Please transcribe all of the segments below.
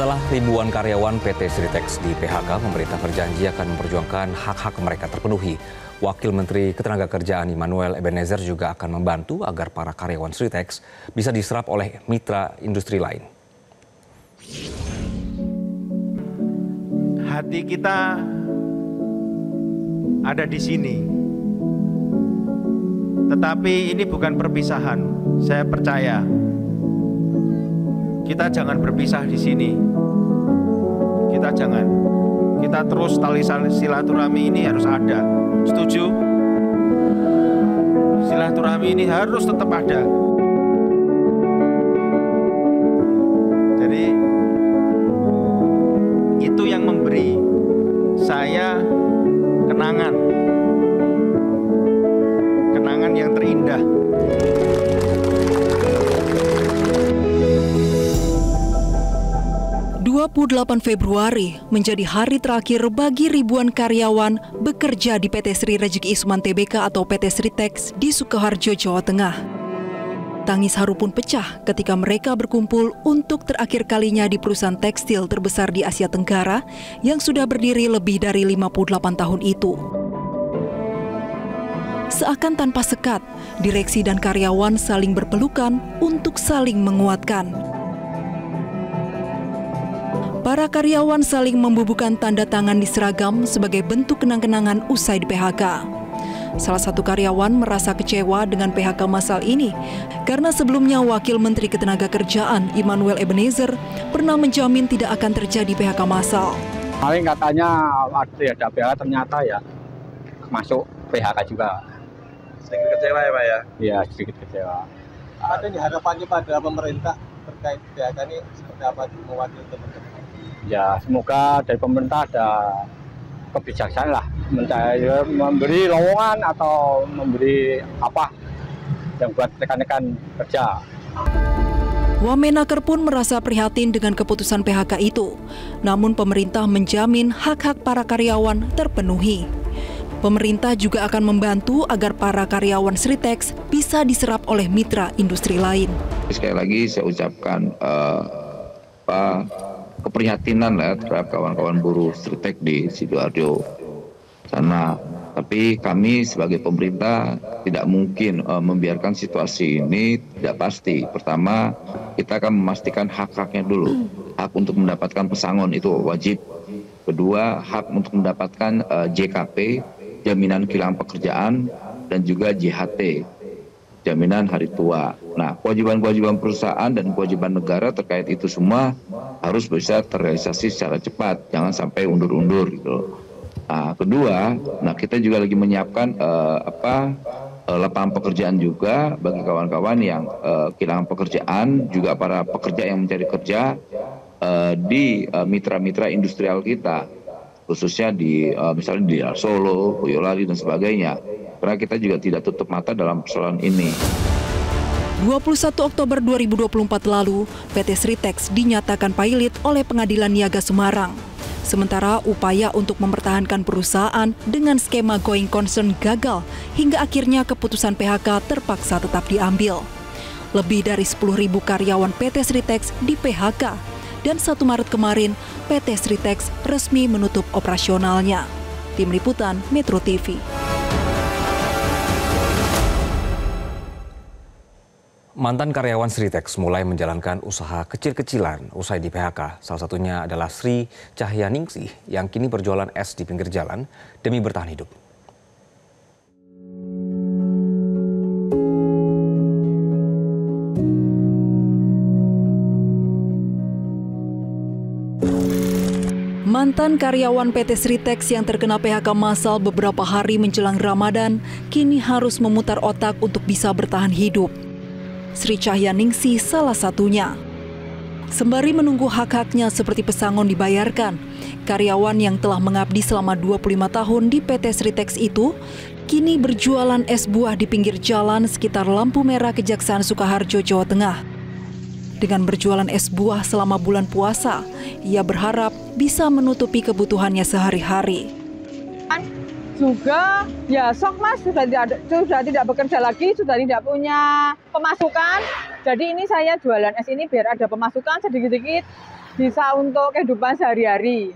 Setelah ribuan karyawan PT Sritex di PHK, pemerintah berjanji akan memperjuangkan hak-hak mereka terpenuhi. Wakil Menteri Ketenagakerjaan Immanuel Ebenezer juga akan membantu agar para karyawan Sritex bisa diserap oleh mitra industri lain. Hati kita ada di sini. Tetapi ini bukan perpisahan. Saya percaya kita jangan berpisah di sini. Kita jangan. Kita terus tali silaturahmi ini harus ada. Setuju? Silaturahmi ini harus tetap ada. Jadi itu yang memberi saya kenangan yang terindah. Februari menjadi hari terakhir bagi ribuan karyawan bekerja di PT Sri Rejeki Isuman Tbk atau PT Sritex di Sukoharjo, Jawa Tengah. Tangis haru pun pecah ketika mereka berkumpul untuk terakhir kalinya di perusahaan tekstil terbesar di Asia Tenggara yang sudah berdiri lebih dari 58 tahun itu. Seakan tanpa sekat, direksi dan karyawan saling berpelukan untuk saling menguatkan. Para karyawan saling membubuhkan tanda tangan di seragam sebagai bentuk kenang-kenangan usai di PHK. Salah satu karyawan merasa kecewa dengan PHK massal ini karena sebelumnya Wakil Menteri Ketenagakerjaan Immanuel Ebenezer pernah menjamin tidak akan terjadi PHK massal. Paling katanya ada PHK, ternyata ya masuk PHK juga. Sedikit kecewa ya Pak ya? Iya, sedikit kecewa. Ada harapannya pada pemerintah terkait PHK ini seperti apa mewakili teman-teman? Ya, semoga dari pemerintah ada kebijaksanaan lah, memberi lowongan atau memberi apa yang buat rekan-rekan kerja. Wamenaker pun merasa prihatin dengan keputusan PHK itu. Namun pemerintah menjamin hak-hak para karyawan terpenuhi. Pemerintah juga akan membantu agar para karyawan Sritex bisa diserap oleh mitra industri lain. Sekali lagi saya ucapkan keprihatinan lah terhadap kawan-kawan buruh Sritex di Sidoarjo sana. Tapi kami sebagai pemerintah tidak mungkin membiarkan situasi ini tidak pasti. Pertama, kita akan memastikan hak-haknya dulu. Hak untuk mendapatkan pesangon itu wajib. Kedua, hak untuk mendapatkan JKP, jaminan kehilangan pekerjaan, dan juga JHT, jaminan hari tua. Nah, kewajiban-kewajiban perusahaan dan kewajiban negara terkait itu semua harus bisa terrealisasi secara cepat, jangan sampai undur-undur gitu. Nah, kedua, kita juga lagi menyiapkan lapangan pekerjaan juga bagi kawan-kawan yang kehilangan pekerjaan, juga para pekerja yang mencari kerja di mitra-mitra industrial kita, khususnya di misalnya di Solo, Boyolali dan sebagainya. Karena kita juga tidak tutup mata dalam persoalan ini. 21 Oktober 2024 lalu, PT Sritex dinyatakan pailit oleh Pengadilan Niaga Semarang. Sementara upaya untuk mempertahankan perusahaan dengan skema going concern gagal hingga akhirnya keputusan PHK terpaksa tetap diambil. Lebih dari 10.000 karyawan PT Sritex di PHK dan 1 Maret kemarin PT Sritex resmi menutup operasionalnya. Tim Liputan Metro TV. Mantan karyawan Sritex mulai menjalankan usaha kecil-kecilan usai di PHK. Salah satunya adalah Sri Cahyaningsih yang kini berjualan es di pinggir jalan demi bertahan hidup. Mantan karyawan PT Sritex yang terkena PHK massal beberapa hari menjelang Ramadan kini harus memutar otak untuk bisa bertahan hidup. Sri Cahyaningsih salah satunya. Sembari menunggu hak-haknya seperti pesangon dibayarkan, karyawan yang telah mengabdi selama 25 tahun di PT Sritex itu kini berjualan es buah di pinggir jalan sekitar lampu merah Kejaksaan Sukoharjo, Jawa Tengah. Dengan berjualan es buah selama bulan puasa, ia berharap bisa menutupi kebutuhannya sehari-hari. Juga ya sok mas sudah tidak bekerja lagi, sudah tidak punya pemasukan. Jadi ini saya jualan es ini biar ada pemasukan sedikit-sedikit bisa untuk kehidupan sehari-hari.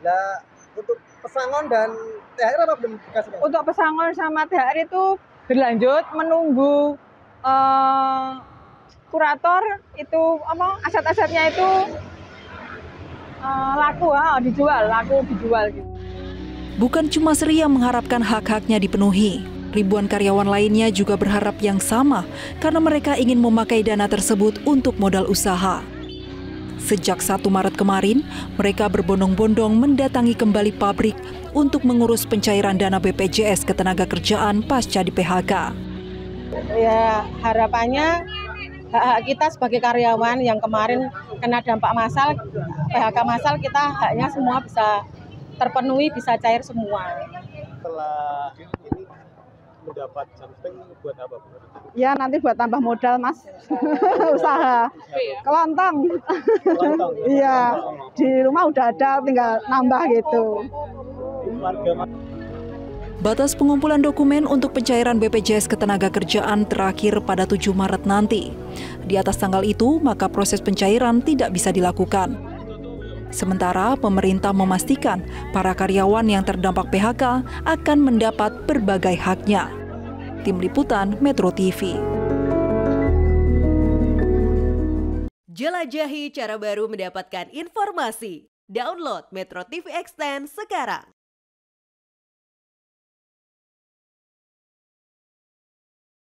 Nah, untuk pesangon dan THR apa belum dikasih? Untuk pesangon sama THR itu berlanjut menunggu kurator itu aset-asetnya itu laku dijual gitu. Bukan cuma Sri yang mengharapkan hak-haknya dipenuhi. Ribuan karyawan lainnya juga berharap yang sama karena mereka ingin memakai dana tersebut untuk modal usaha. Sejak 1 Maret kemarin, mereka berbondong-bondong mendatangi kembali pabrik untuk mengurus pencairan dana BPJS Ketenagakerjaan pasca di PHK. Ya, harapannya hak-hak kita sebagai karyawan yang kemarin kena dampak massal, PHK massal, kita haknya semua bisa terpenuhi, bisa cair semua. Setelah ini mendapat jumping buat apa, Bu? Ya nanti buat tambah modal, Mas. Usaha. Kelontong. Iya, di rumah udah ada, tinggal nambah gitu. Batas pengumpulan dokumen untuk pencairan BPJS Ketenagakerjaan terakhir pada 7 Maret nanti. Di atas tanggal itu, maka proses pencairan tidak bisa dilakukan. Sementara pemerintah memastikan para karyawan yang terdampak PHK akan mendapat berbagai haknya. Tim Liputan Metro TV. Jelajahi cara baru mendapatkan informasi. Download Metro TV Extend sekarang.